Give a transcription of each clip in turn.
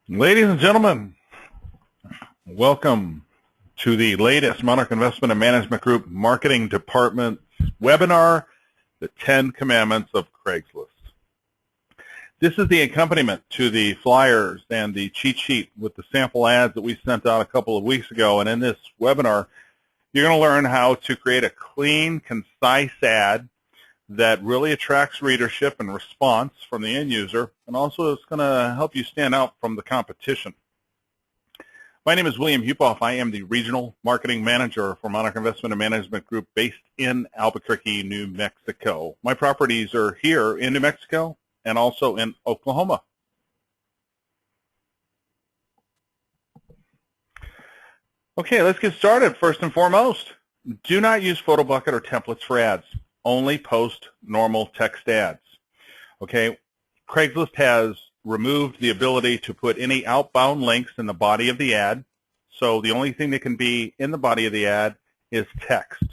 Ladies and gentlemen, welcome to the latest Monarch Investment and Management Group Marketing Department webinar, The 10 Commandments of Craigslist. This is the accompaniment to the flyers and the cheat sheet with the sample ads that we sent out a couple of weeks ago. And in this webinar, you're going to learn how to create a clean, concise ad that really attracts readership and response from the end user, and also it's going to help you stand out from the competition. My name is William Hupoff. I am the Regional Marketing Manager for Monarch Investment and Management Group based in Albuquerque, New Mexico. My properties are here in New Mexico and also in Oklahoma. Okay, let's get started. First and foremost, do not use photo bucket or templates for ads. Only post normal text ads. Okay, Craigslist has removed the ability to put any outbound links in the body of the ad. So the only thing that can be in the body of the ad is text.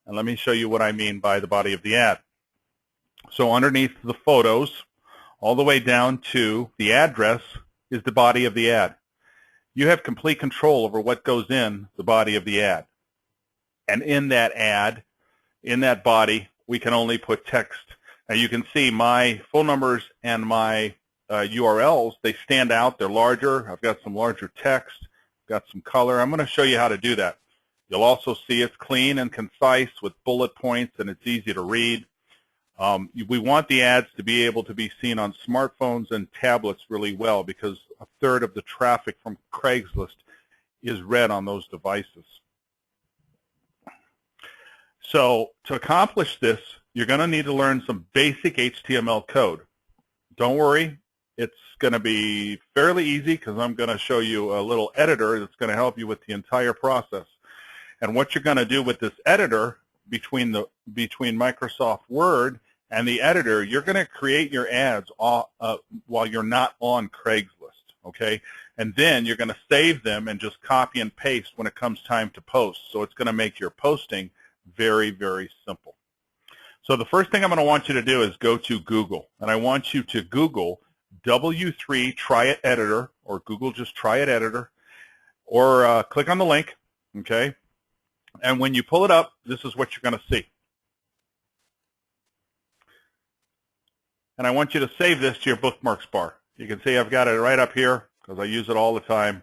And let me show you what I mean by the body of the ad. So underneath the photos, all the way down to the address, is the body of the ad. You have complete control over what goes in the body of the ad. And in that ad, in that body, we can only put text. Now you can see my phone numbers and my URLs, they stand out, they're larger. I've got some larger text, got some color. I'm going to show you how to do that. You'll also see it's clean and concise with bullet points, and it's easy to read. We want the ads to be able to be seen on smartphones and tablets really well, because a third of the traffic from Craigslist is read on those devices. So to accomplish this, you're going to need to learn some basic HTML code. Don't worry, it's going to be fairly easy because I'm going to show you a little editor that's going to help you with the entire process. And what you're going to do with this editor, between Microsoft Word and the editor, you're going to create your ads while you're not on Craigslist, okay? And then you're going to save them and just copy and paste when it comes time to post. So it's going to make your posting very, very simple. So the first thing I'm going to want you to do is go to Google, and I want you to Google W3 Try It Editor, or Google just Try It Editor, or click on the link, okay? And when you pull it up, this is what you're going to see. And I want you to save this to your bookmarks bar. You can see I've got it right up here because I use it all the time.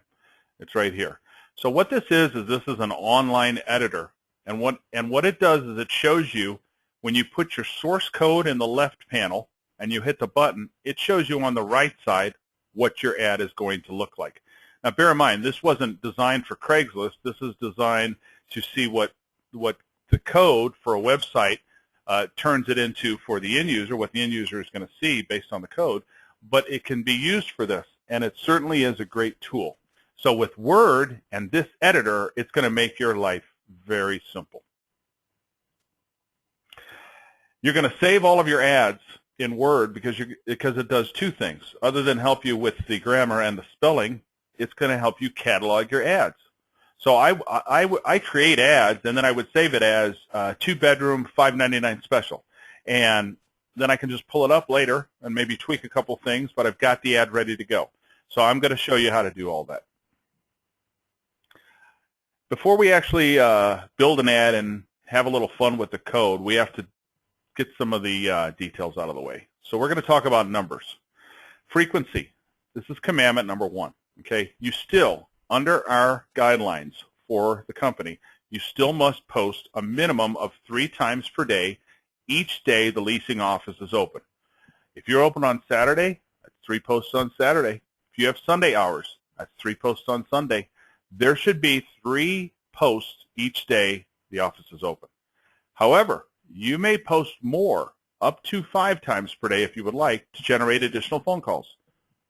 It's right here. So what this is an online editor. And what it does is it shows you, when you put your source code in the left panel and you hit the button, it shows you on the right side what your ad is going to look like. Now bear in mind, this wasn't designed for Craigslist. This is designed to see what the code for a website turns it into for the end user, what the end user is going to see based on the code. But it can be used for this, and it certainly is a great tool. So with Word and this editor, it's going to make your life very simple. You're going to save all of your ads in Word because it does two things. Other than help you with the grammar and the spelling, it's going to help you catalog your ads. So I create ads, and then I would save it as 2-bedroom, $5.99 special. And then I can just pull it up later and maybe tweak a couple things, but I've got the ad ready to go. So I'm going to show you how to do all that. Before we actually build an ad and have a little fun with the code, we have to get some of the details out of the way. So we're going to talk about numbers. Frequency. This is commandment number 1. Okay, you still, under our guidelines for the company, you still must post a minimum of 3 times per day each day the leasing office is open. If you're open on Saturday, that's 3 posts on Saturday. If you have Sunday hours, that's 3 posts on Sunday. There should be 3 posts each day the office is open. However, you may post more, up to 5 times per day if you would like, to generate additional phone calls.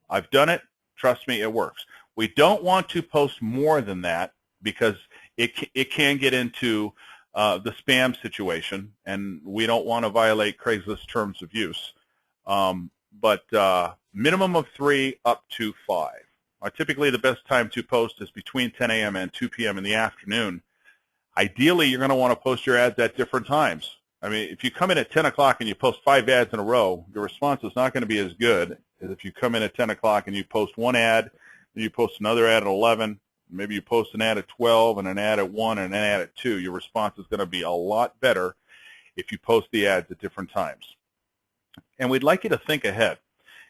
I've done it. Trust me, it works. We don't want to post more than that because it can get into the spam situation, and we don't want to violate Craigslist terms of use. But minimum of 3, up to 5. Typically, the best time to post is between 10 a.m. and 2 p.m. in the afternoon. Ideally, you're going to want to post your ads at different times. I mean, if you come in at 10 o'clock and you post 5 ads in a row, your response is not going to be as good as if you come in at 10 o'clock and you post 1 ad You post another ad at 11. Maybe you post an ad at 12 and an ad at 1 and an ad at 2. Your response is going to be a lot better if you post the ads at different times. And we'd like you to think ahead.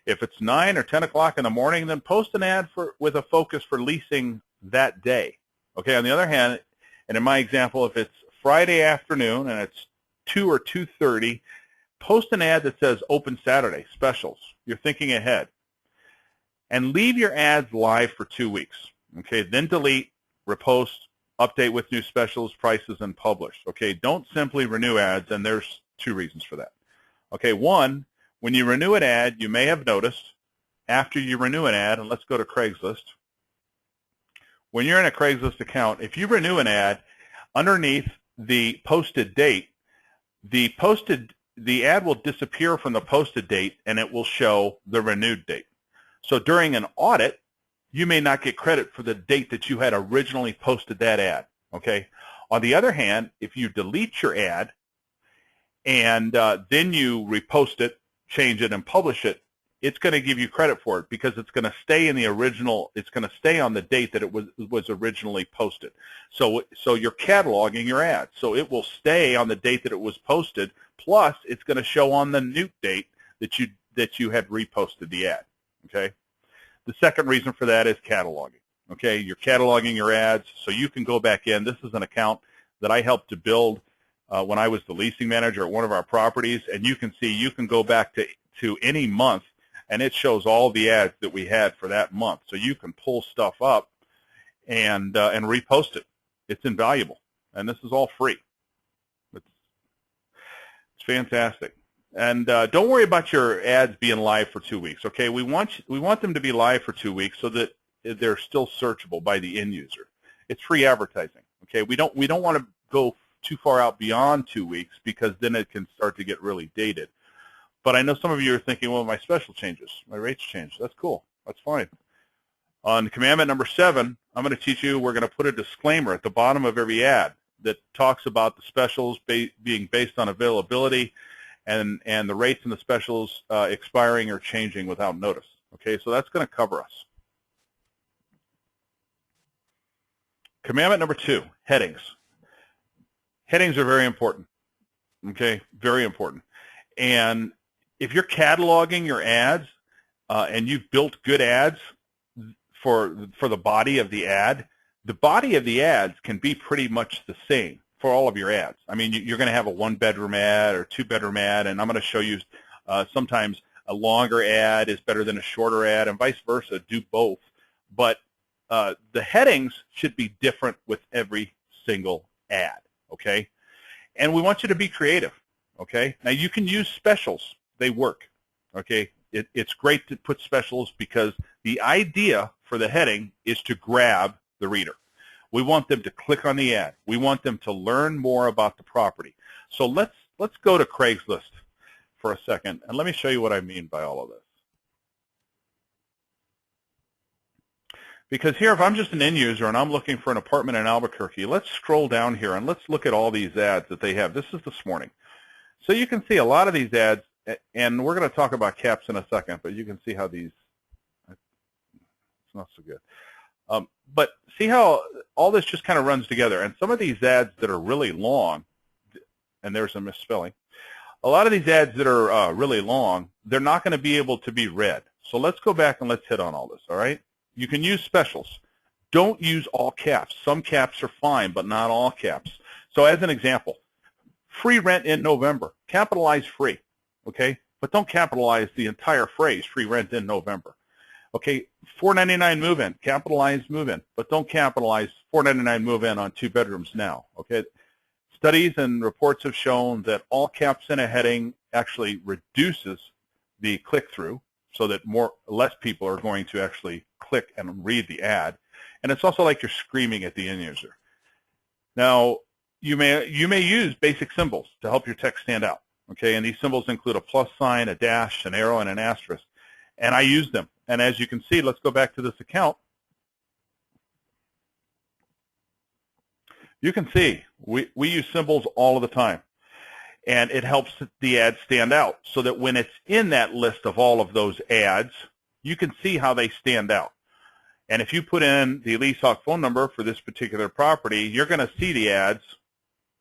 If it's 9 or 10 o'clock in the morning, then post an ad with a focus for leasing that day. Okay, on the other hand, and in my example, if it's Friday afternoon and it's 2 or 2:30, post an ad that says open Saturday, specials. You're thinking ahead. And leave your ads live for 2 weeks. Okay, then delete, repost, update with new specials, prices, and publish. Okay, don't simply renew ads, and there's 2 reasons for that. Okay, one, when you renew an ad, you may have noticed after you renew an ad, and let's go to Craigslist. When you're in a Craigslist account, if you renew an ad, underneath the posted date, the ad will disappear from the posted date, and it will show the renewed date. So during an audit, you may not get credit for the date that you had originally posted that ad. Okay. On the other hand, if you delete your ad and then you repost it, change it, and publish it, it's going to give you credit for it because it's going to stay in the original. It's going to stay on the date that it was originally posted. So you're cataloging your ad. So it will stay on the date that it was posted. Plus, it's going to show on the new date that you had reposted the ad. Okay. The second reason for that is cataloging. Okay, you're cataloging your ads so you can go back in. This is an account that I helped to build when I was the leasing manager at one of our properties, and you can see you can go back to any month, and it shows all the ads that we had for that month. So you can pull stuff up and repost it. It's invaluable, and this is all free. It's fantastic. And don't worry about your ads being live for 2 weeks. Okay, we want them to be live for 2 weeks so that they're still searchable by the end user. It's free advertising. Okay, we don't want to go too far out beyond 2 weeks because then it can start to get really dated. But I know some of you are thinking, well, my special changes, my rates change. That's cool. That's fine. On commandment number 7, I'm going to teach you. We're going to put a disclaimer at the bottom of every ad that talks about the specials being based on availability. And the rates and the specials expiring or changing without notice. Okay, so that's going to cover us. Commandment number 2, headings. Headings are very important. Okay, very important. And if you're cataloging your ads and you've built good ads for the body of the ad, the body of the ads can be pretty much the same for all of your ads. I mean, you're going to have a 1-bedroom ad or 2-bedroom ad, and I'm going to show you sometimes a longer ad is better than a shorter ad, and vice versa. Do both. But the headings should be different with every single ad, okay? And we want you to be creative, okay? Now, you can use specials. They work, okay? It's great to put specials because the idea for the heading is to grab the reader. We want them to click on the ad. We want them to learn more about the property. So let's go to Craigslist for a second, and let me show you what I mean by all of this. Because here, if I'm just an end user and I'm looking for an apartment in Albuquerque, let's scroll down here and let's look at all these ads that they have. This is this morning. So you can see a lot of these ads, and we're going to talk about caps in a second, but you can see how these, it's not so good. But see how all this just kind of runs together. And some of these ads that are really long, and there's a misspelling, a lot of these ads that are really long, they're not going to be able to be read. So let's go back and let's hit on all this, all right? You can use specials. Don't use all caps. Some caps are fine, but not all caps. So as an example, free rent in November. Capitalize free, okay? But don't capitalize the entire phrase, free rent in November. Okay, $4.99 move-in, capitalize move-in, but don't capitalize $4.99 move-in on 2 bedrooms now, okay? Studies and reports have shown that all caps in a heading actually reduces the click-through so that less people are going to actually click and read the ad. And it's also like you're screaming at the end user. Now, you may use basic symbols to help your text stand out, okay? And these symbols include a plus sign, a dash, an arrow, and an asterisk. And I use them. And as you can see, let's go back to this account. You can see we use symbols all of the time. And it helps the ad stand out so that when it's in that list of all of those ads, you can see how they stand out. And if you put in the leasehold phone number for this particular property, you're going to see the ads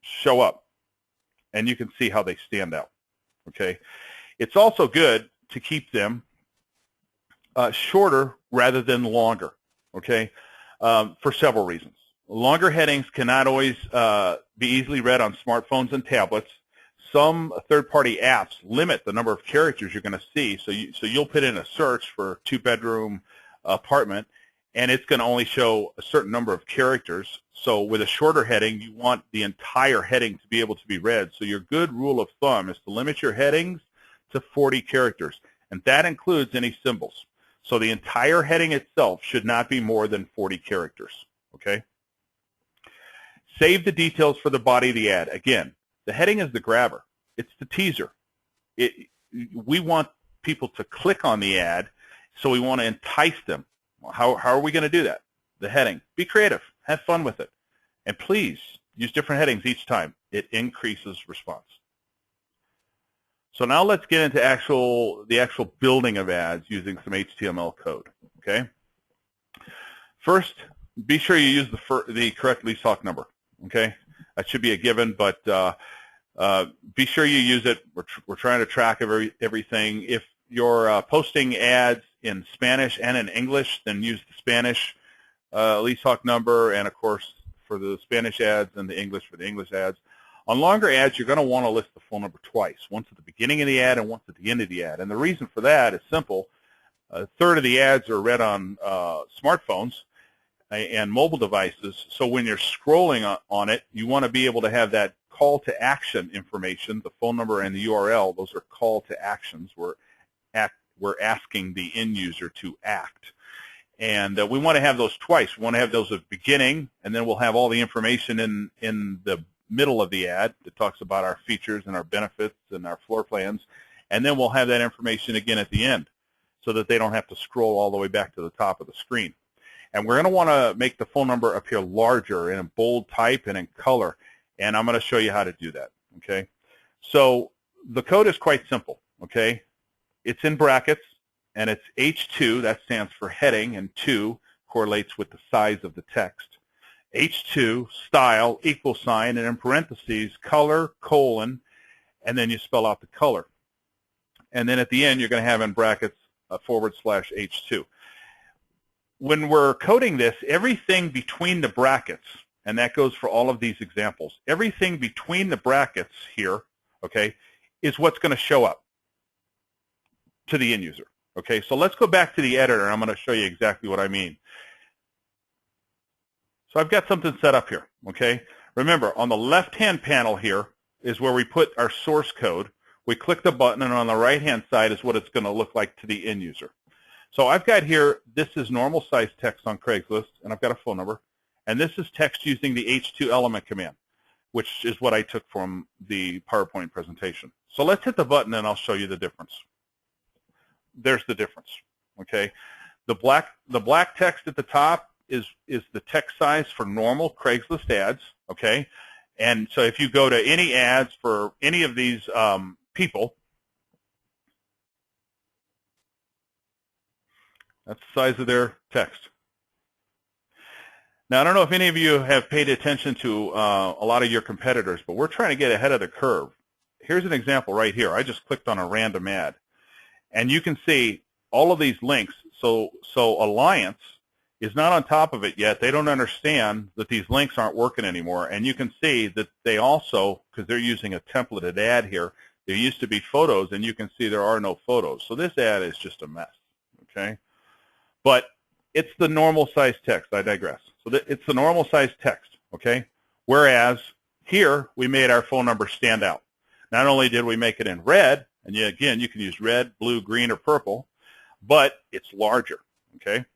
show up, and you can see how they stand out. Okay, it's also good to keep them shorter rather than longer. Okay, for several reasons. Longer headings cannot always be easily read on smartphones and tablets. Some third-party apps limit the number of characters you're going to see. So you'll put in a search for two-bedroom apartment, and it's going to only show a certain number of characters. So with a shorter heading, you want the entire heading to be able to be read. So your good rule of thumb is to limit your headings to 40 characters, and that includes any symbols. So the entire heading itself should not be more than 40 characters. Okay? Save the details for the body of the ad. Again, the heading is the grabber. It's the teaser. We want people to click on the ad, so we want to entice them. How are we going to do that? The heading. Be creative. Have fun with it. And please use different headings each time. It increases response. So now let's get into the actual building of ads using some HTML code. Okay. First, be sure you use the correct leasehold number. Okay, that should be a given, but be sure you use it. We're trying to track everything. If you're posting ads in Spanish and in English, then use the Spanish leasehold number, and of course for the Spanish ads and the English for the English ads. On longer ads, you're going to want to list the phone number twice, once at the beginning of the ad and once at the end of the ad. And the reason for that is simple. A third of the ads are read on smartphones and mobile devices. So when you're scrolling on it, you want to be able to have that call to action information, the phone number and the URL. Those are call to actions. We're asking the end user to act. And we want to have those twice. We want to have those at the beginning, and then we'll have all the information in the middle of the ad that talks about our features and our benefits and our floor plans. And then we'll have that information again at the end so that they don't have to scroll all the way back to the top of the screen. And we're going to want to make the phone number appear larger in a bold type and in color. And I'm going to show you how to do that. Okay. So the code is quite simple. Okay. It's in brackets, and it's H2. That stands for heading, and 2 correlates with the size of the text. H2, style, equal sign, and in parentheses, color, colon, and then you spell out the color. And then at the end, you're going to have in brackets /H2. When we're coding this, everything between the brackets, and that goes for all of these examples, everything between the brackets here, okay, is what's going to show up to the end user. Okay, so let's go back to the editor, and I'm going to show you exactly what I mean. So I've got something set up here, okay? Remember, on the left-hand panel here is where we put our source code. We click the button, and on the right-hand side is what it's going to look like to the end user. So I've got here, this is normal size text on Craigslist, and I've got a phone number. And this is text using the H2 element command, which is what I took from the PowerPoint presentation. So let's hit the button, and I'll show you the difference. There's the difference, okay? The black text at the top is the text size for normal Craigslist ads, okay? And so if you go to any ads for any of these people, that's the size of their text. Now, I don't know if any of you have paid attention to a lot of your competitors, but we're trying to get ahead of the curve. Here's an example right here. I just clicked on a random ad, and you can see all of these links. So Alliance is not on top of it yet. They don't understand that these links aren't working anymore. And you can see that they also, because they're using a templated ad here, there used to be photos, and you can see there are no photos. So this ad is just a mess, okay? But it's the normal size text. I digress. So it's the normal size text, okay? Whereas here, we made our phone number stand out. Not only did we make it in red, and again, you can use red, blue, green, or purple, but it's larger, okay?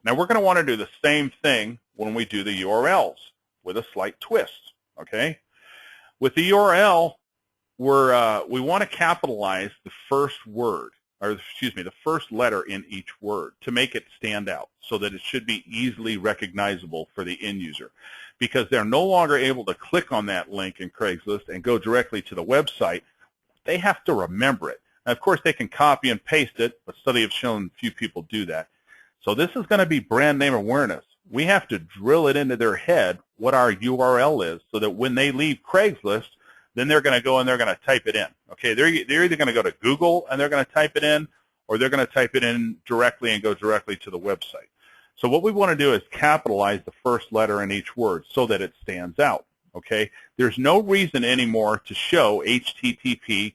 Now, we're going to want to do the same thing when we do the URLs with a slight twist, okay? With the URL, we want to capitalize the first word, or excuse me, the first letter in each word to make it stand out so that it should be easily recognizable for the end user, because they're no longer able to click on that link in Craigslist and go directly to the website. They have to remember it. Now, of course, they can copy and paste it, but studies have shown few people do that. So this is going to be brand name awareness. We have to drill it into their head what our URL is so that when they leave Craigslist, then they're going to go and they're going to type it in. Okay, they're either going to go to Google and they're going to type it in, or they're going to type it in directly and go directly to the website. So what we want to do is capitalize the first letter in each word so that it stands out. Okay, there's no reason anymore to show HTTP://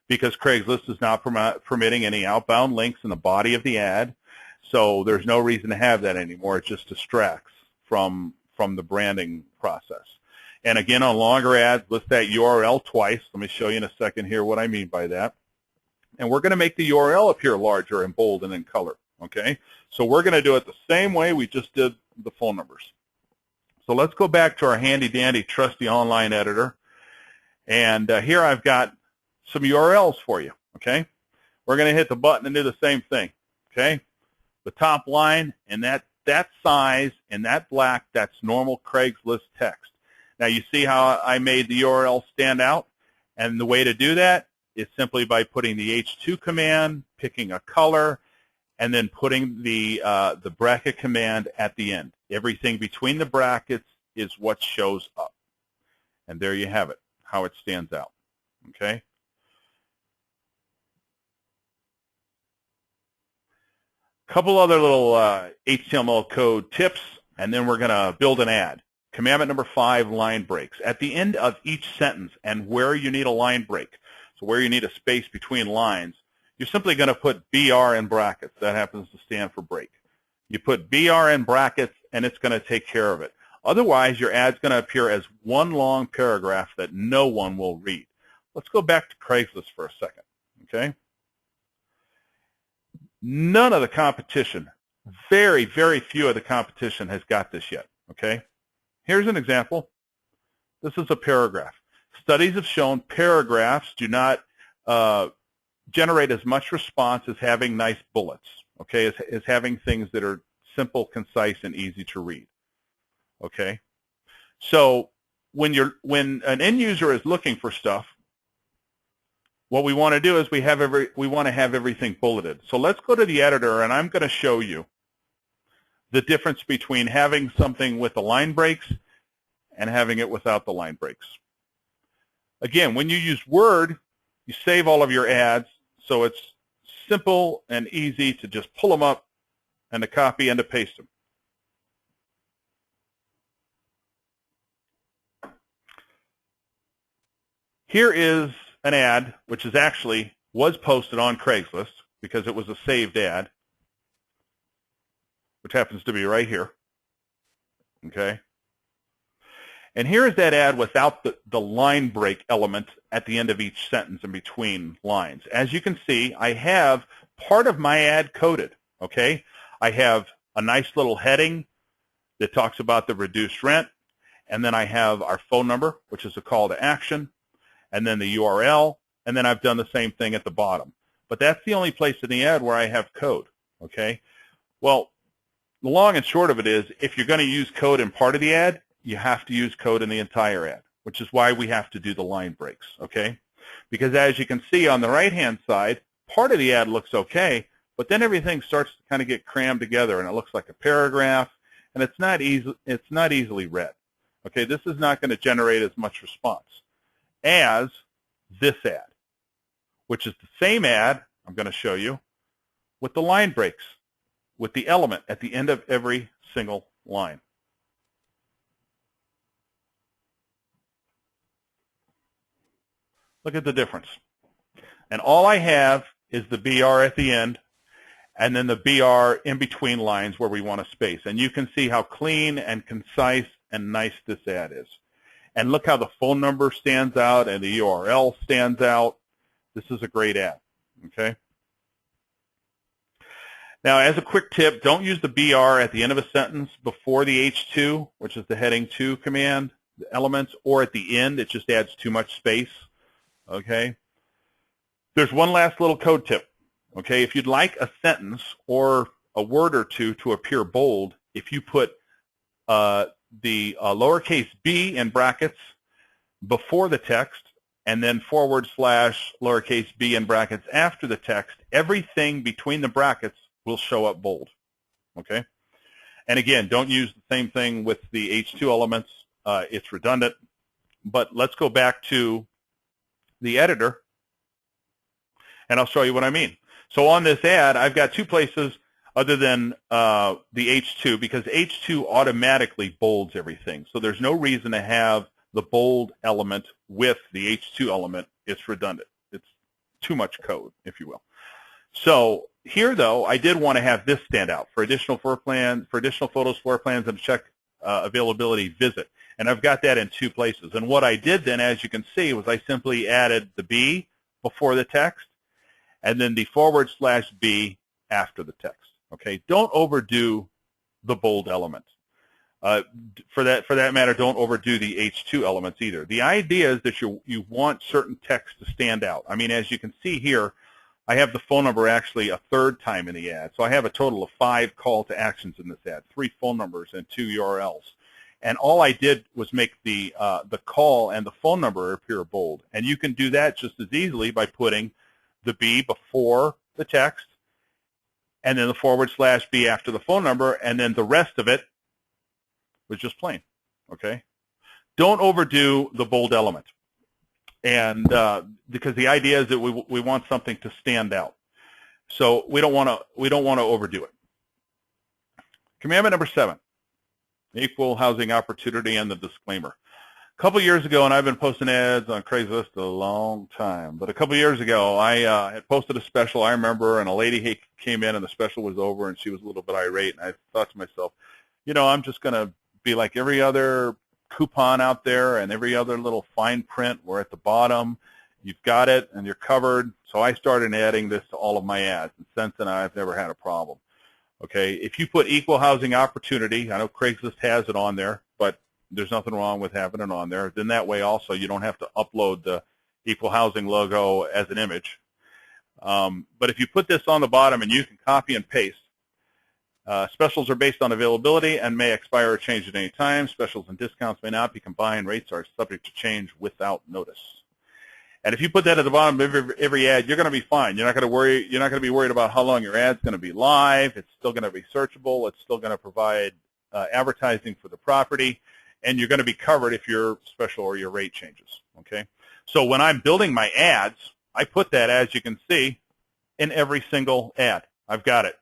because Craigslist is not permitting any outbound links in the body of the ad. So there's no reason to have that anymore. It just distracts from the branding process. And again, on longer ads, list that URL twice. Let me show you in a second here what I mean by that. And we're going to make the URL appear larger and bold and in color. Okay, so we're going to do it the same way we just did the phone numbers. So let's go back to our handy-dandy, trusty online editor. And here I've got some URLs for you. Okay, we're going to hit the button and do the same thing. Okay, the top line and that size and that black, that's normal Craigslist text. Now you see how I made the URL stand out? And the way to do that is simply by putting the H2 command, picking a color, and then putting the bracket command at the end. Everything between the brackets is what shows up. And there you have it, how it stands out. Okay? A couple other little HTML code tips, and then we're going to build an ad. Commandment number 5, line breaks. At the end of each sentence and where you need a line break, so where you need a space between lines, you're simply going to put BR in brackets. That happens to stand for break. You put BR in brackets, and it's going to take care of it. Otherwise, your ad's going to appear as one long paragraph that no one will read. Let's go back to Craigslist for a second. Okay? None of the competition, very, very few of the competition has got this yet. Okay? Here's an example. This is a paragraph. Studies have shown paragraphs do not generate as much response as having nice bullets, okay, as having things that are simple, concise, and easy to read, okay? So when an end user is looking for stuff, what we want to do is we want to have everything bulleted. So let's go to the editor, and I'm going to show you the difference between having something with the line breaks and having it without the line breaks. Again, when you use Word, you save all of your ads, so it's simple and easy to just pull them up and to copy and to paste them. Here is an ad which is actually was posted on Craigslist because it was a saved ad, which happens to be right here. Okay? And here is that ad without the line break element at the end of each sentence in between lines. As you can see, I have part of my ad coded, okay? I have a nice little heading that talks about the reduced rent, and then I have our phone number, which is a call to action, and then the URL, and then I've done the same thing at the bottom. But that's the only place in the ad where I have code, okay? Well, the long and short of it is, if you're going to use code in part of the ad, you have to use code in the entire ad, which is why we have to do the line breaks, okay? Because as you can see on the right-hand side, part of the ad looks okay, but then everything starts to kind of get crammed together, and it looks like a paragraph, and it's not easily read. Okay, this is not going to generate as much response as this ad, which is the same ad I'm going to show you with the line breaks, with the element at the end of every single line. Look at the difference. And all I have is the BR at the end and then the BR in between lines where we want a space. And you can see how clean and concise and nice this ad is. And look how the phone number stands out and the URL stands out. This is a great ad, okay? Now, as a quick tip, don't use the BR at the end of a sentence before the H2, which is the heading 2 command, the elements, or at the end. It just adds too much space. Okay, there's one last little code tip. Okay, if you'd like a sentence or a word or two to appear bold, if you put the lowercase b in brackets before the text and then forward slash lowercase b in brackets after the text, everything between the brackets will show up bold. Okay? And again, don't use the same thing with the H2 elements. It's redundant. But let's go back to the editor, and I'll show you what I mean. So on this ad, I've got two places other than the H2, because H2 automatically bolds everything. So there's no reason to have the bold element with the H2 element. It's redundant. It's too much code, if you will. So here, though, I did want to have this stand out for additional floor plans, for additional photos, floor plans, and check availability visit. And I've got that in two places. And what I did then, as you can see, was I simply added the B before the text and then the forward slash B after the text. Okay, don't overdo the bold element. For that matter, don't overdo the H2 elements either. The idea is that you want certain text to stand out. I mean, as you can see here, I have the phone number actually a third time in the ad. So I have a total of 5 call to actions in this ad, 3 phone numbers and 2 URLs. And all I did was make the call and the phone number appear bold. And you can do that just as easily by putting the B before the text and then the forward slash B after the phone number, and then the rest of it was just plain. Okay? Don't overdo the bold element. And because the idea is that we want something to stand out. So we don't want to overdo it. Commandment number 7. Equal housing opportunity and the disclaimer. A couple years ago, and I've been posting ads on Craigslist a long time, but a couple years ago, I had posted a special, I remember, and a lady came in and the special was over and she was a little bit irate, and I thought to myself, you know, I'm just going to be like every other coupon out there and every other little fine print. We're at the bottom. You've got it and you're covered. So I started adding this to all of my ads, and since then I've never had a problem. Okay, if you put equal housing opportunity, I know Craigslist has it on there, but there's nothing wrong with having it on there. Then that way also you don't have to upload the equal housing logo as an image. But if you put this on the bottom and you can copy and paste, specials are based on availability and may expire or change at any time. Specials and discounts may not be combined. Rates are subject to change without notice. And if you put that at the bottom of every ad, you're going to be fine. You're not going to worry. You're not going to be worried about how long your ad's going to be live. It's still going to be searchable. It's still going to provide advertising for the property, and you're going to be covered if your special or your rate changes. Okay. So when I'm building my ads, I put that, as you can see, in every single ad. I've got it.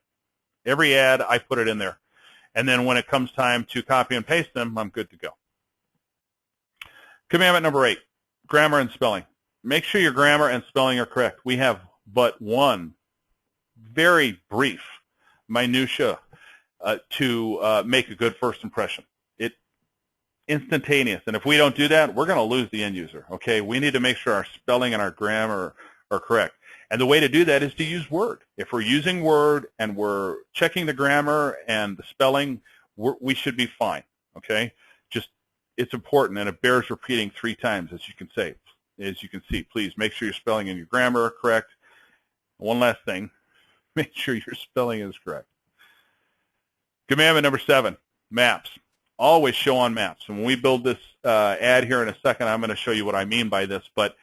Every ad, I put it in there. And then when it comes time to copy and paste them, I'm good to go. Commandment number 8, grammar and spelling. Make sure your grammar and spelling are correct. We have but one very brief minutia to make a good first impression. It's instantaneous. And if we don't do that, we're going to lose the end user. Okay, we need to make sure our spelling and our grammar are correct. And the way to do that is to use Word. If we're using Word and we're checking the grammar and the spelling, we should be fine. Okay, just it's important, and it bears repeating 3 times, as you can say. As you can see, please make sure your spelling and your grammar are correct. One last thing, make sure your spelling is correct. Commandment number 7, maps. Always show on maps. And when we build this ad here in a second, I'm going to show you what I mean by this. But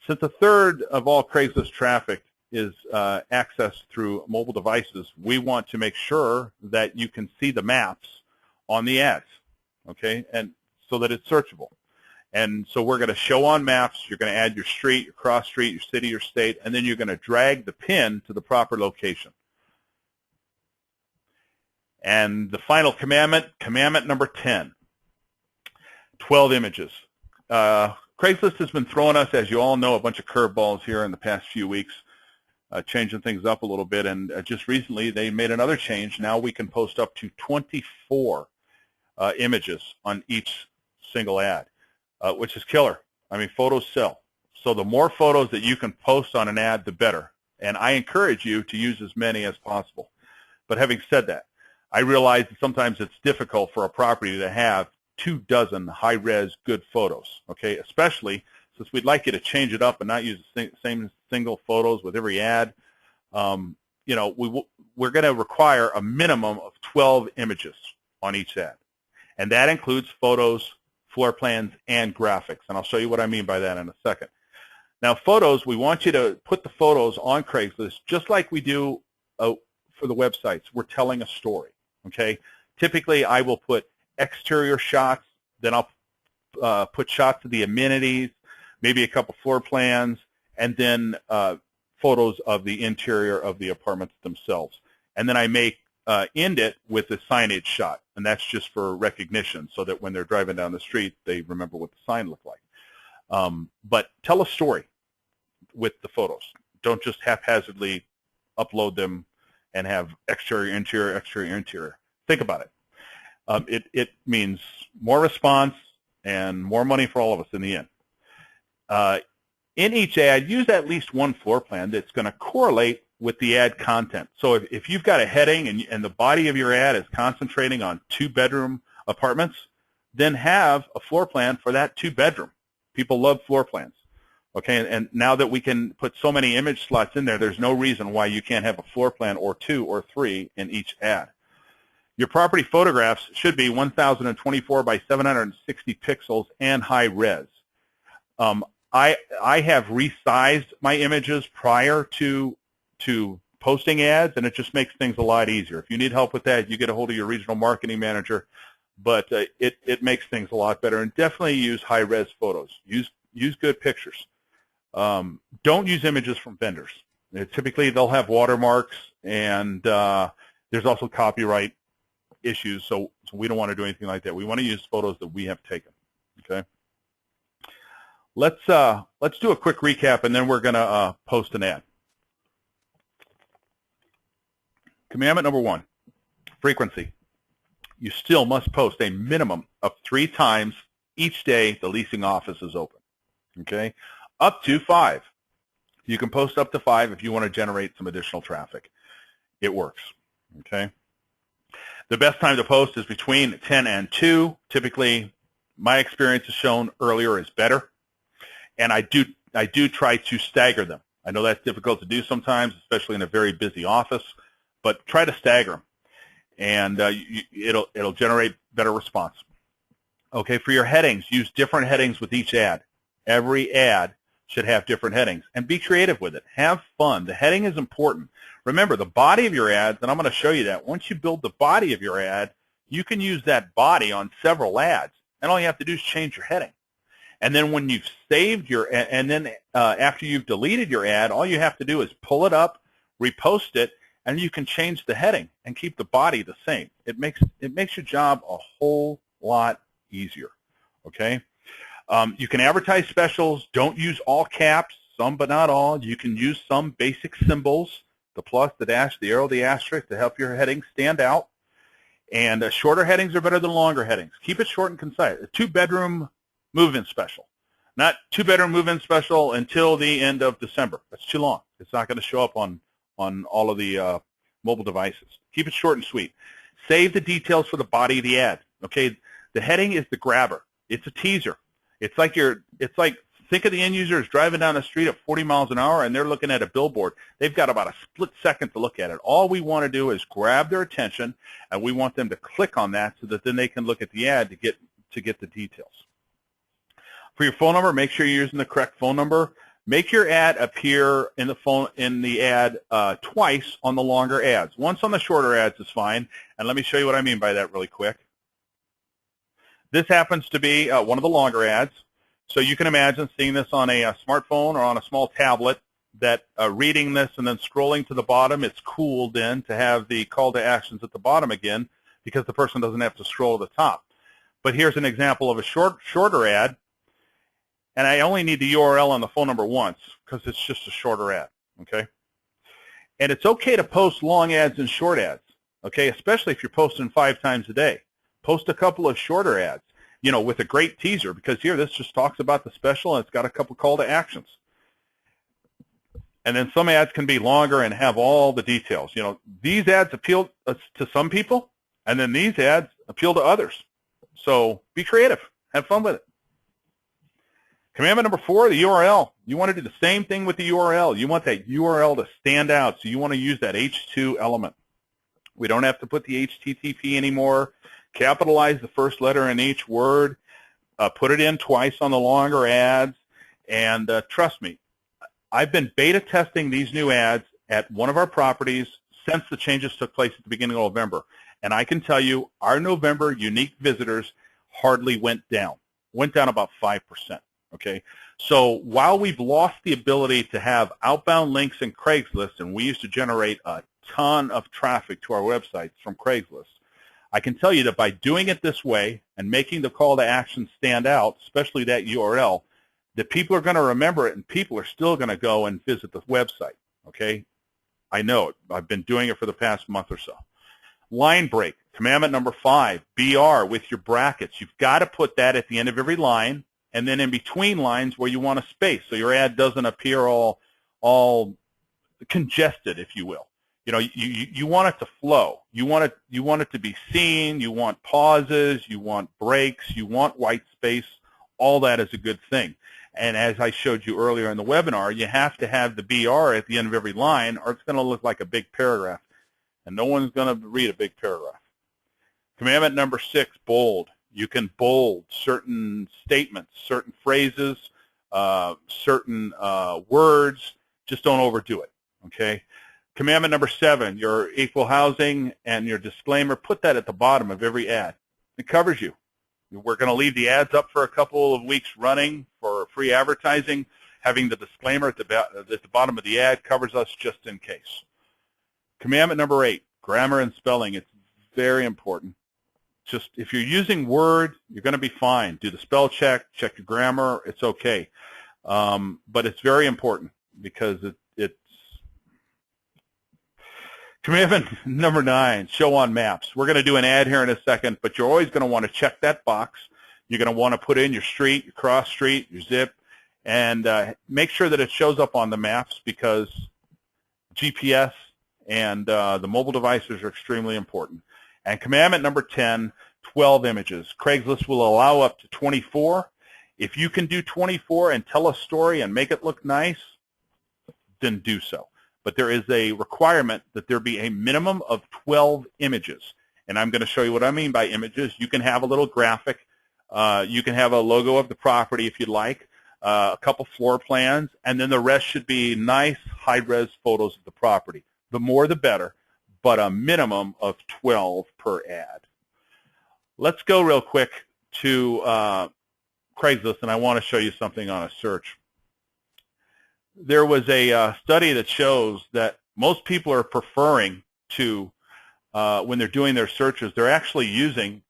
since a third of all Craigslist traffic is accessed through mobile devices, we want to make sure that you can see the maps on the ads, okay, and so that it's searchable. And so we're going to show on maps. You're going to add your street, your cross street, your city, your state, and then you're going to drag the pin to the proper location. And the final commandment, commandment number 10, 12 images. Craigslist has been throwing us, as you all know, a bunch of curveballs here in the past few weeks, changing things up a little bit. And just recently, they made another change. Now we can post up to 24 images on each single ad. Which is killer. I mean, photos sell. So the more photos that you can post on an ad, the better. And I encourage you to use as many as possible. But having said that, I realize that sometimes it's difficult for a property to have 24 high-res good photos, okay, especially since we'd like you to change it up and not use the same single photos with every ad. You know, we're going to require a minimum of 12 images on each ad. And that includes photos floor plans, and graphics. And I'll show you what I mean by that in a second. Now, photos, we want you to put the photos on Craigslist just like we do for the websites. We're telling a story, okay? Typically, I will put exterior shots, then I'll put shots of the amenities, maybe a couple floor plans, and then photos of the interior of the apartments themselves. And then I may end it with a signage shot, and that's just for recognition so that when they're driving down the street, they remember what the sign looked like. But tell a story with the photos. Don't just haphazardly upload them and have exterior, interior, exterior, interior. Think about it. It means more response and more money for all of us in the end. In each ad, use at least one floor plan that's going to correlate with the ad content. So if you've got a heading and the body of your ad is concentrating on 2-bedroom apartments, then have a floor plan for that 2-bedroom. People love floor plans. Okay, and now that we can put so many image slots in there, there's no reason why you can't have a floor plan or 2 or 3 in each ad. Your property photographs should be 1024 by 760 pixels and high res. I have resized my images prior to posting ads, and it just makes things a lot easier. If you need help with that, you get a hold of your regional marketing manager, but it makes things a lot better. And definitely use high res photos. Use good pictures. Don't use images from vendors. Typically, they'll have watermarks, and there's also copyright issues, so we don't want to do anything like that. We want to use photos that we have taken. Okay. Let's do a quick recap, and then we're going to post an ad. Commandment number 1, frequency. You still must post a minimum of 3 times each day the leasing office is open. Okay. Up to 5. You can post up to 5 if you want to generate some additional traffic. It works. Okay. The best time to post is between 10 and 2. Typically, my experience has shown earlier is better, and I do try to stagger them. I know that's difficult to do sometimes, especially in a very busy office, but try to stagger them, and it'll generate better response. Okay, for your headings, use different headings with each ad. Every ad should have different headings, and be creative with it. Have fun. The heading is important. Remember, the body of your ads, and I'm going to show you that. Once you build the body of your ad, you can use that body on several ads, and all you have to do is change your heading. And then when you've saved your, and then after you've deleted your ad, all you have to do is pull it up, repost it, and you can change the heading and keep the body the same. It makes your job a whole lot easier. Okay. You can advertise specials. Don't use all caps, some but not all. You can use some basic symbols, the plus, the dash, the arrow, the asterisk, to help your headings stand out. And shorter headings are better than longer headings. Keep it short and concise. A 2-bedroom move-in special. Not 2-bedroom move-in special until the end of December. That's too long. It's not going to show up on all of the mobile devices. Keep it short and sweet. Save the details for the body of the ad. Okay, the heading is the grabber. It's a teaser. It's like think of the end users driving down the street at 40 miles an hour, and they're looking at a billboard. They've got about a split second to look at it. All we want to do is grab their attention, and we want them to click on that so that then they can look at the ad to get the details. For your phone number, make sure you're using the correct phone number. Make your ad appear in the ad twice on the longer ads. Once on the shorter ads is fine, and let me show you what I mean by that really quick. This happens to be one of the longer ads. So you can imagine seeing this on a smartphone or on a small tablet, that reading this and then scrolling to the bottom, it's cool then to have the call to actions at the bottom again, because the person doesn't have to scroll to the top. But here's an example of a shorter ad, and I only need the URL and the phone number once because it's just a shorter ad, okay? And it's okay to post long ads and short ads, okay, especially if you're posting 5 times a day. Post a couple of shorter ads, you know, with a great teaser, because here this just talks about the special and it's got a couple call to actions. And then some ads can be longer and have all the details. You know, these ads appeal to some people, and then these ads appeal to others. So be creative. Have fun with it. Commandment number 4, the URL. You want to do the same thing with the URL. You want that URL to stand out, so you want to use that H2 element. We don't have to put the HTTP anymore. Capitalize the first letter in each word. Put it in twice on the longer ads, and trust me, I've been beta testing these new ads at one of our properties since the changes took place at the beginning of November. And I can tell you our November unique visitors hardly went down about 5%. Okay, so while we've lost the ability to have outbound links in Craigslist, and we used to generate a ton of traffic to our websites from Craigslist, I can tell you that by doing it this way and making the call to action stand out, especially that URL, that people are going to remember it and people are still going to go and visit the website. Okay, I know it. I've been doing it for the past month or so. Line break, commandment number 5, BR with your brackets. You've got to put that at the end of every line, and then in between lines where you want a space, so your ad doesn't appear all congested, if you will. You know, you want it to flow. You want it to be seen. You want pauses. You want breaks. You want white space. All that is a good thing. And as I showed you earlier in the webinar, you have to have the BR at the end of every line, or it's going to look like a big paragraph, and no one's going to read a big paragraph. Commandment number 6, bold. You can bold certain statements, certain phrases, certain words. Just don't overdo it, okay? Commandment number 7, your equal housing and your disclaimer, put that at the bottom of every ad. It covers you. We're going to leave the ads up for a couple of weeks running for free advertising. Having the disclaimer at the bottom of the ad covers us just in case. Commandment number 8, grammar and spelling. It's very important. Just if you're using Word, you're going to be fine. Do the spell check, check your grammar. It's okay. But it's very important because it's Commandment number 9, show on maps. We're going to do an ad here in a second, but you're always going to want to check that box. You're going to want to put in your street, your cross street, your zip, and make sure that it shows up on the maps because GPS and the mobile devices are extremely important. And commandment number 10, 12 images. Craigslist will allow up to 24. If you can do 24 and tell a story and make it look nice, then do so. But there is a requirement that there be a minimum of 12 images. And I'm going to show you what I mean by images. You can have a little graphic. You can have a logo of the property if you'd like, a couple floor plans, and then the rest should be nice high-res photos of the property. The more the better, but a minimum of 12 per ad. Let's go real quick to Craigslist, and I want to show you something on a search. There was a study that shows that most people are preferring to, when they're doing their searches, they're actually using,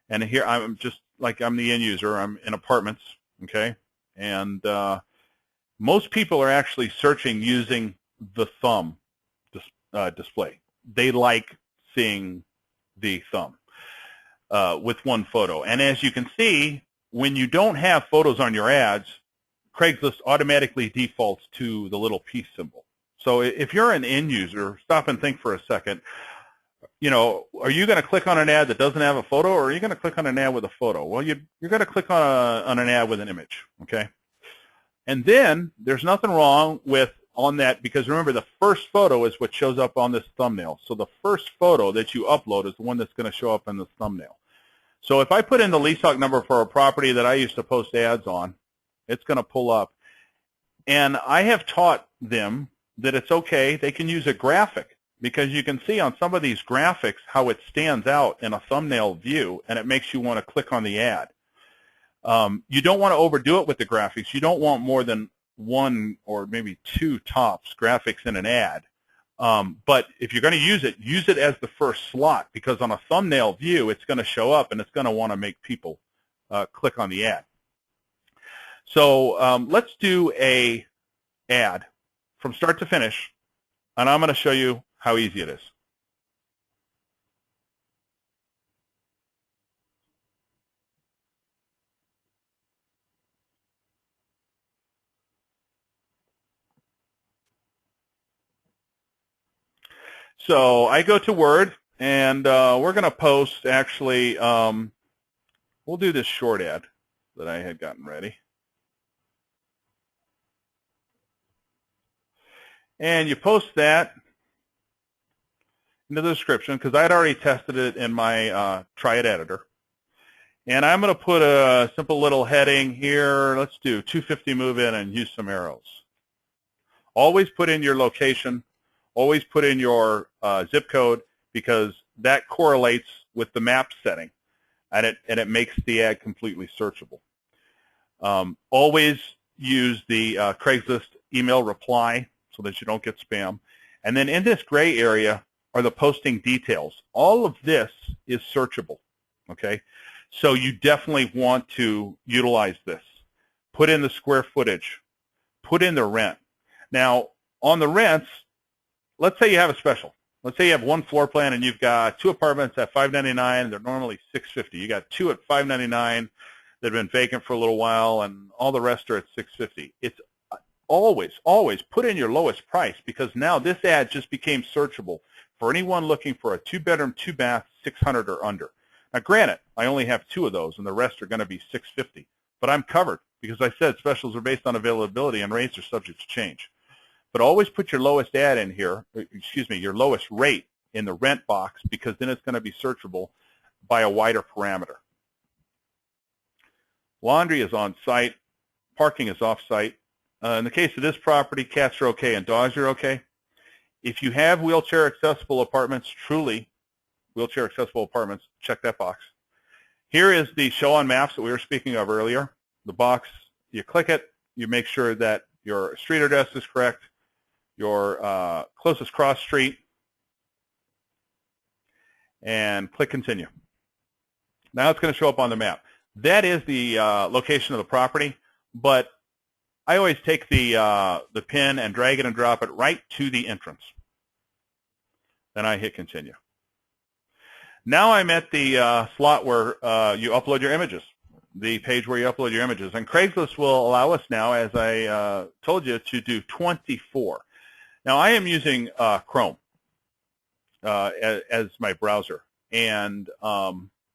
and here I'm just like I'm the end user, I'm in apartments, okay, and most people are actually searching using the thumb display. They like seeing the thumb with one photo. And as you can see, when you don't have photos on your ads, Craigslist automatically defaults to the little peace symbol. So if you're an end user, stop and think for a second. You know, are you going to click on an ad that doesn't have a photo, or are you going to click on an ad with a photo? Well, you're going to click on an ad with an image, okay? And then there's nothing wrong with on that, because remember, the first photo is what shows up on this thumbnail. So the first photo that you upload is the one that's going to show up in the thumbnail. So if I put in the lease talk number for a property that I used to post ads on, it's going to pull up. And I have taught them that it's okay. They can use a graphic, because you can see on some of these graphics how it stands out in a thumbnail view, and it makes you want to click on the ad. You don't want to overdo it with the graphics. You don't want more than one or maybe two tops graphics in an ad. But if you're going to use it as the first slot, because on a thumbnail view, it's going to show up and it's going to want to make people click on the ad. So let's do a ad from start to finish, and I'm going to show you how easy it is. So I go to Word, and we're going to post, actually, we'll do this short ad that I had gotten ready. And you post that into the description, because I had already tested it in my Try It editor. And I'm going to put a simple little heading here. Let's do 250 move in and use some arrows. Always put in your location. Always put in your zip code, because that correlates with the map setting, and it makes the ad completely searchable. Always use the Craigslist email reply so that you don't get spam. And then in this gray area are the posting details. All of this is searchable, okay? So you definitely want to utilize this. Put in the square footage. Put in the rent. Now, on the rents, let's say you have a special. Let's say you have one floor plan and you've got 2 apartments at $599, and they're normally $650. You got 2 at $599 that have been vacant for a little while, and all the rest are at $650. It's always put in your lowest price, because now this ad just became searchable for anyone looking for a 2-bedroom, 2-bath, 600 or under. Now, granted, I only have 2 of those, and the rest are going to be $650, but I'm covered because I said specials are based on availability and rates are subject to change. But always put your lowest ad in here, your lowest rate in the rent box, because then it's going to be searchable by a wider parameter. Laundry is on site. Parking is off site. In the case of this property, cats are okay and dogs are okay. If you have wheelchair accessible apartments, truly wheelchair accessible apartments, check that box. Here is the show on maps that we were speaking of earlier. The box, you click it, you make sure that your street address is correct, your closest cross street, and click continue. Now it's going to show up on the map. That is the location of the property, but I always take the pin and drag it and drop it right to the entrance. Then I hit continue. Now I'm at the slot where you upload your images, the page where you upload your images. And Craigslist will allow us now, as I told you, to do 24. Now I am using Chrome as my browser. And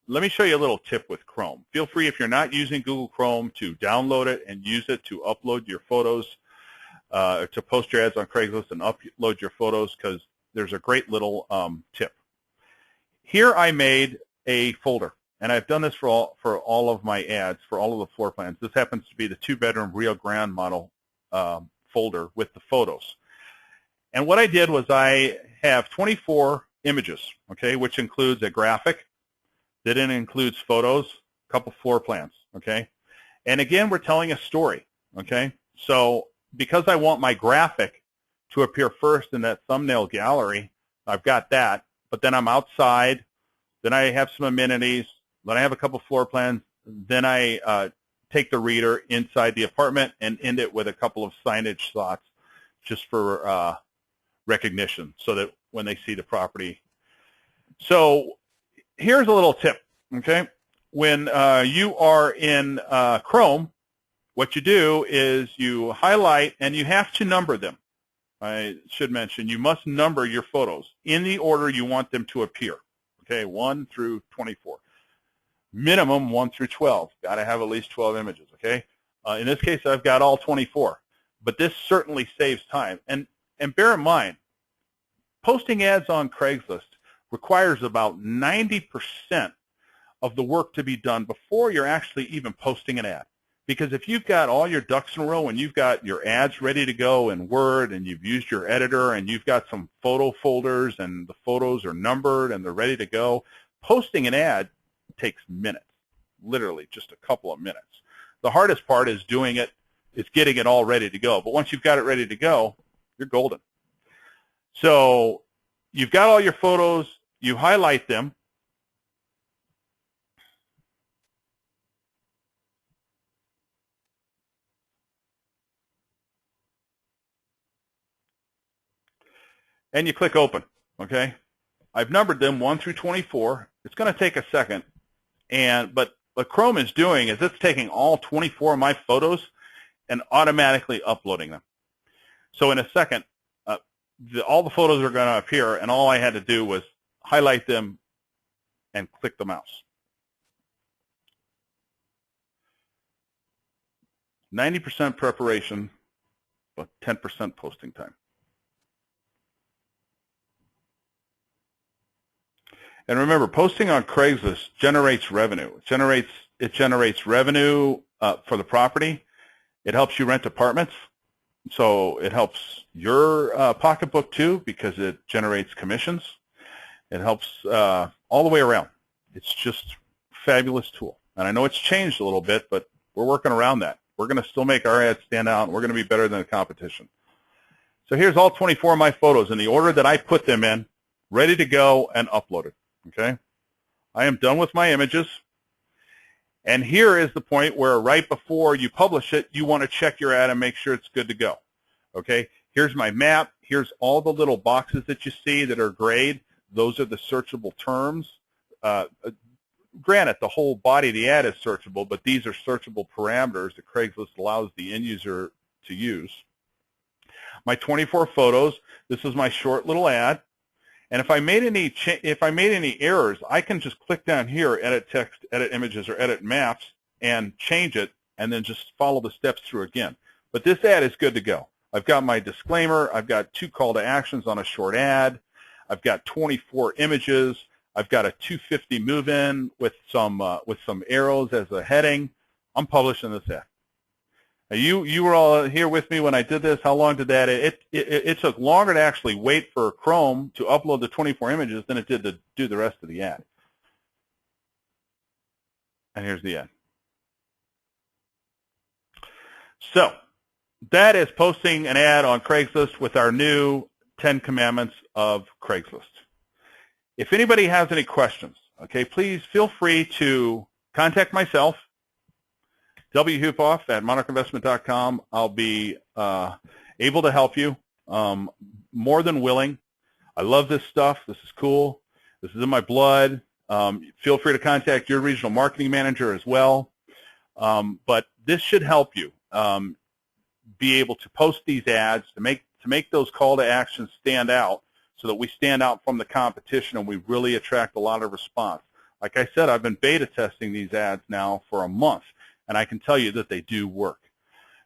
let me show you a little tip with Chrome. Feel free, if you're not using Google Chrome, to download it and use it to upload your photos, to post your ads on Craigslist and upload your photos, because there's a great little tip. Here I made a folder, and I've done this for all of my ads, for all of the floor plans. This happens to be the 2-bedroom Rio Grande model folder with the photos. And what I did was I have 24 images, okay, which includes a graphic, that then includes photos, a couple floor plans, okay? And again, we're telling a story, okay? So because I want my graphic to appear first in that thumbnail gallery, I've got that, but then I'm outside, then I have some amenities, then I have a couple floor plans, then I take the reader inside the apartment and end it with a couple of signage slots just for recognition, so that when they see the property. So here's a little tip, okay? When you are in Chrome, what you do is you highlight, and you have to number them. I should mention, you must number your photos in the order you want them to appear, okay? 1 through 24. Minimum 1 through 12. Got to have at least 12 images, okay? In this case, I've got all 24. But this certainly saves time. And bear in mind, posting ads on Craigslist requires about 90% of the work to be done before you're actually even posting an ad. Because if you've got all your ducks in a row and you've got your ads ready to go in Word, and you've used your editor, and you've got some photo folders and the photos are numbered and they're ready to go, posting an ad takes minutes, literally just a couple of minutes. The hardest part is doing it, is getting it all ready to go. But once you've got it ready to go, you're golden. So you've got all your photos, you highlight them, and you click open, okay? I've numbered them 1 through 24. It's going to take a second, but what Chrome is doing is it's taking all 24 of my photos and automatically uploading them. So in a second, all the photos are going to appear, and all I had to do was highlight them and click the mouse. 90% preparation, but 10% posting time. And remember, posting on Craigslist generates revenue. It generates revenue for the property. It helps you rent apartments. So it helps your pocketbook too, because it generates commissions. It helps all the way around. It's just a fabulous tool. And I know it's changed a little bit, but we're working around that. We're going to still make our ads stand out, and we're going to be better than the competition. So here's all 24 of my photos in the order that I put them in, ready to go and uploaded. Okay? I am done with my images. And here is the point where right before you publish it, you want to check your ad and make sure it's good to go. Okay? Here's my map. Here's all the little boxes that you see that are grayed. Those are the searchable terms. Granted, the whole body of the ad is searchable, but these are searchable parameters that Craigslist allows the end user to use. My 24 photos. This is my short little ad. And if I made any errors, I can just click down here, edit text, edit images, or edit maps, and change it, and then just follow the steps through again. But this ad is good to go. I've got my disclaimer. I've got 2 call to actions on a short ad. I've got 24 images. I've got a 250 move-in with some arrows as a heading. I'm publishing this ad. Now you were all here with me when I did this. How long did that? It took longer to actually wait for Chrome to upload the 24 images than it did to do the rest of the ad. And here's the ad. So that is posting an ad on Craigslist with our new 10 Commandments of Craigslist. If anybody has any questions, okay, please feel free to contact myself, whupoff@monarchinvestment.com. I'll be able to help you, more than willing. I love this stuff. This is cool. This is in my blood. Feel free to contact your regional marketing manager as well. But this should help you be able to post these ads, to make those call to actions stand out, so that we stand out from the competition and we really attract a lot of response. Like I said, I've been beta testing these ads now for a month, and I can tell you that they do work.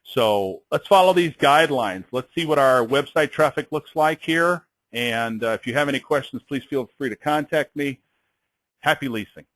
So let's follow these guidelines. Let's see what our website traffic looks like here. And if you have any questions, please feel free to contact me. Happy leasing.